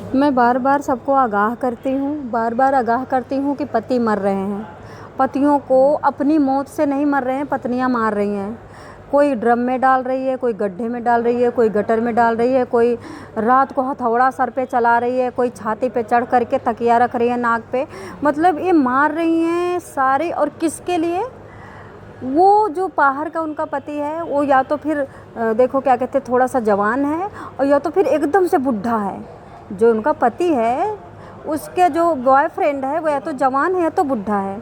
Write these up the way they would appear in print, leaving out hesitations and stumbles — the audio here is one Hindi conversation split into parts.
मैं बार बार सबको आगाह करती हूँ कि पति मर रहे हैं। पतियों को अपनी मौत से नहीं मर रहे हैं, पत्नियां मार रही हैं। कोई ड्रम में डाल रही है, कोई गड्ढे में डाल रही है, कोई गटर में डाल रही है, कोई रात को हथौड़ा सर पे चला रही है, कोई छाती पे चढ़ करके तकिया रख रही है नाक पे। मतलब ये मार रही हैं सारे। और किसके लिए? वो जो बाहर का उनका पति है वो या तो फिर देखो क्या कहते हैं, थोड़ा सा जवान है, और या तो फिर एकदम से बुढ़ा है। जो उनका पति है उसके जो बॉयफ्रेंड है वो या तो जवान है या तो बुढ़ा है।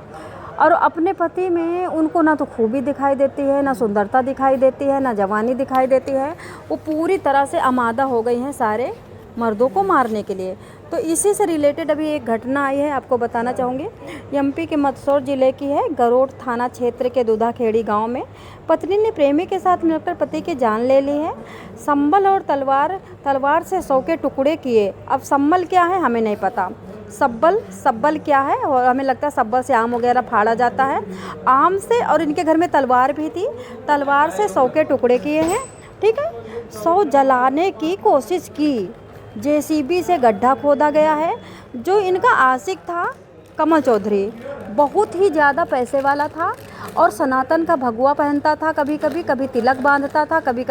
और अपने पति में उनको ना तो खूबी दिखाई देती है, ना सुंदरता दिखाई देती है, ना जवानी दिखाई देती है। वो पूरी तरह से आमादा हो गई हैं सारे मर्दों को मारने के लिए। तो इसी से रिलेटेड अभी एक घटना आई है, आपको बताना चाहूँगी। एमपी के मंदसौर ज़िले की है। गरोठ थाना क्षेत्र के दूधाखेड़ी गांव में पत्नी ने प्रेमी के साथ मिलकर पति की जान ले ली है। संबल और तलवार से 100 के टुकड़े किए। अब संबल क्या है हमें नहीं पता, सब्बल क्या है, और हमें लगता है सब्बल से आम वगैरह फाड़ा जाता है, आम से। और इनके घर में तलवार भी थी। तलवार से 100 के टुकड़े किए हैं, ठीक है। 100 जलाने की कोशिश की। जेसीबी से गड्ढा खोदा गया है। जो इनका आशिक था कमल चौधरी, बहुत ही ज़्यादा पैसे वाला था और सनातन का भगवा पहनता था। कभी कभी तिलक बांधता था, कभी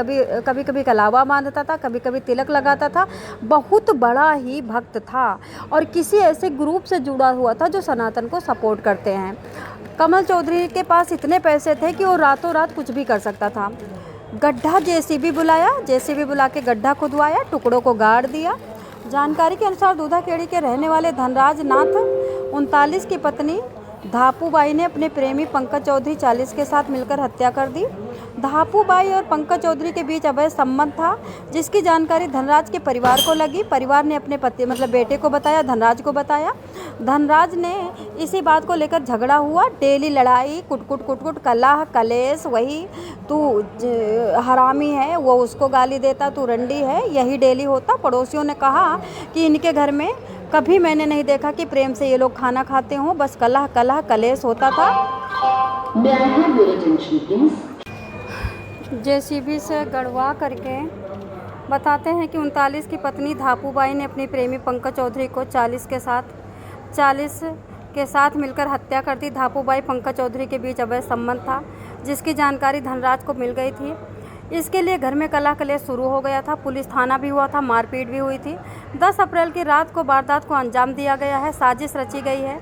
कभी कलावा बांधता था, कभी कभी तिलक लगाता था। बहुत बड़ा ही भक्त था और किसी ऐसे ग्रुप से जुड़ा हुआ था जो सनातन को सपोर्ट करते हैं। कमल चौधरी के पास इतने पैसे थे कि वो रातों रात कुछ भी कर सकता था। गड्ढा जेसीबी बुला के गड्ढा खुदवाया, टुकड़ों को गाड़ दिया। जानकारी के अनुसार दूधाखेड़ी के रहने वाले धनराज नाथ 39 की पत्नी धापूबाई ने अपने प्रेमी पंकज चौधरी 40 के साथ मिलकर हत्या कर दी। धापूबाई और पंकज चौधरी के बीच अवैध संबंध था, जिसकी जानकारी धनराज के परिवार को लगी। परिवार ने अपने पति मतलब बेटे को बताया, धनराज को बताया। धनराज ने इसी बात को लेकर झगड़ा हुआ। डेली लड़ाई, कुट कलह कलेश। वही तू हरामी है, वो उसको गाली देता, तू रंडी है, यही डेली होता। पड़ोसियों ने कहा कि इनके घर में कभी मैंने नहीं देखा कि प्रेम से ये लोग खाना खाते हों, बस कलह कलेश होता था। जेसीबी से गड़वा करके बताते हैं कि 39 की पत्नी धापूबाई ने अपनी प्रेमी पंकज चौधरी को 40 के साथ मिलकर हत्या कर दी। धापूबाई पंकज चौधरी के बीच अवैध संबंध था, जिसकी जानकारी धनराज को मिल गई थी। इसके लिए घर में कलह कलेश शुरू हो गया था। पुलिस थाना भी हुआ था, मारपीट भी हुई थी। 10 अप्रैल की रात को वारदात को अंजाम दिया गया है। साजिश रची गई है।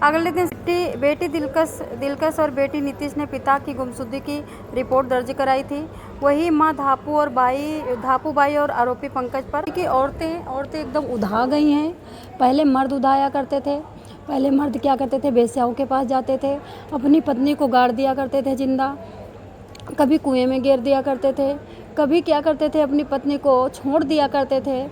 अगले दिन बेटी दिलकश और बेटी नीतीश ने पिता की गुमशुदगी की रिपोर्ट दर्ज कराई थी। वही मां धापूबाई और आरोपी पंकज पर की औरतें एकदम उधा गई हैं। पहले मर्द उधाया करते थे। पहले मर्द क्या करते थे, वेश्याओं के पास जाते थे, अपनी पत्नी को गाड़ दिया करते थे जिंदा, कभी कुएं में गिर दिया करते थे, कभी क्या करते थे, अपनी पत्नी को छोड़ दिया करते थे,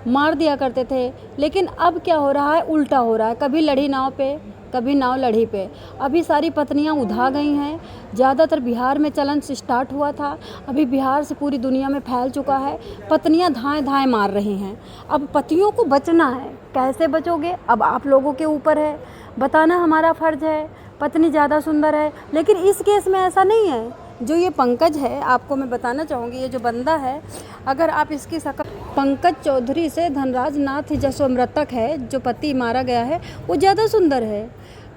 मार दिया करते थे। लेकिन अब क्या हो रहा है, उल्टा हो रहा है। कभी लड़ी नाव पे, कभी नाव लड़ी पे। अभी सारी पत्नियां उधा गई हैं। ज़्यादातर बिहार में चलन स्टार्ट हुआ था, अभी बिहार से पूरी दुनिया में फैल चुका है। पत्नियां धाएं मार रही हैं। अब पतियों को बचना है, कैसे बचोगे अब आप लोगों के ऊपर है, बताना हमारा फ़र्ज़ है। पत्नी ज़्यादा सुंदर है, लेकिन इस केस में ऐसा नहीं है। जो ये पंकज है, आपको मैं बताना चाहूँगी, ये जो बंदा है, अगर आप इसकी शक्ल, पंकज चौधरी से धनराज नाथ जो मृतक है, जो पति मारा गया है, वो ज़्यादा सुंदर है।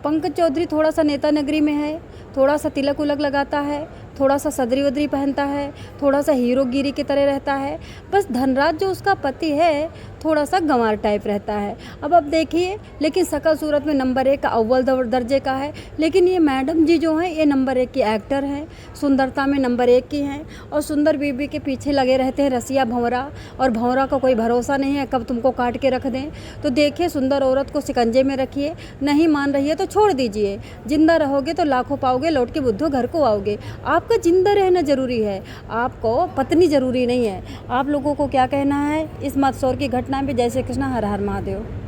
पंकज चौधरी थोड़ा सा नेता नगरी में है, थोड़ा सा तिलक उलक लगाता है, थोड़ा सा सदरी वदरी पहनता है, थोड़ा सा हीरोगिरी की तरह रहता है। बस धनराज जो उसका पति है थोड़ा सा गंवार टाइप रहता है। अब आप देखिए, लेकिन शकल सूरत में नंबर 1 का अव्वल दर्जे का है। लेकिन ये मैडम जी जो हैं, ये नंबर 1 की एक्टर हैं, सुंदरता में नंबर 1 की हैं। और सुंदर बीबी के पीछे लगे रहते हैं रसिया भंवरा, और भंवरा का कोई भरोसा नहीं है, कब तुमको काट के रख दें। तो देखिए, सुंदर औरत को शिकंजे में रखिए, नहीं मान रही है तो छोड़ दीजिए। जिंदा रहोगे तो लाखों पाओगे, लौट के बुद्धो घर को आओगे। आपका जिंदा रहना जरूरी है, आपको पत्नी जरूरी नहीं है। आप लोगों को क्या कहना है इस मंदसौर की घटना में? जय श्री कृष्ण, हर हर महादेव।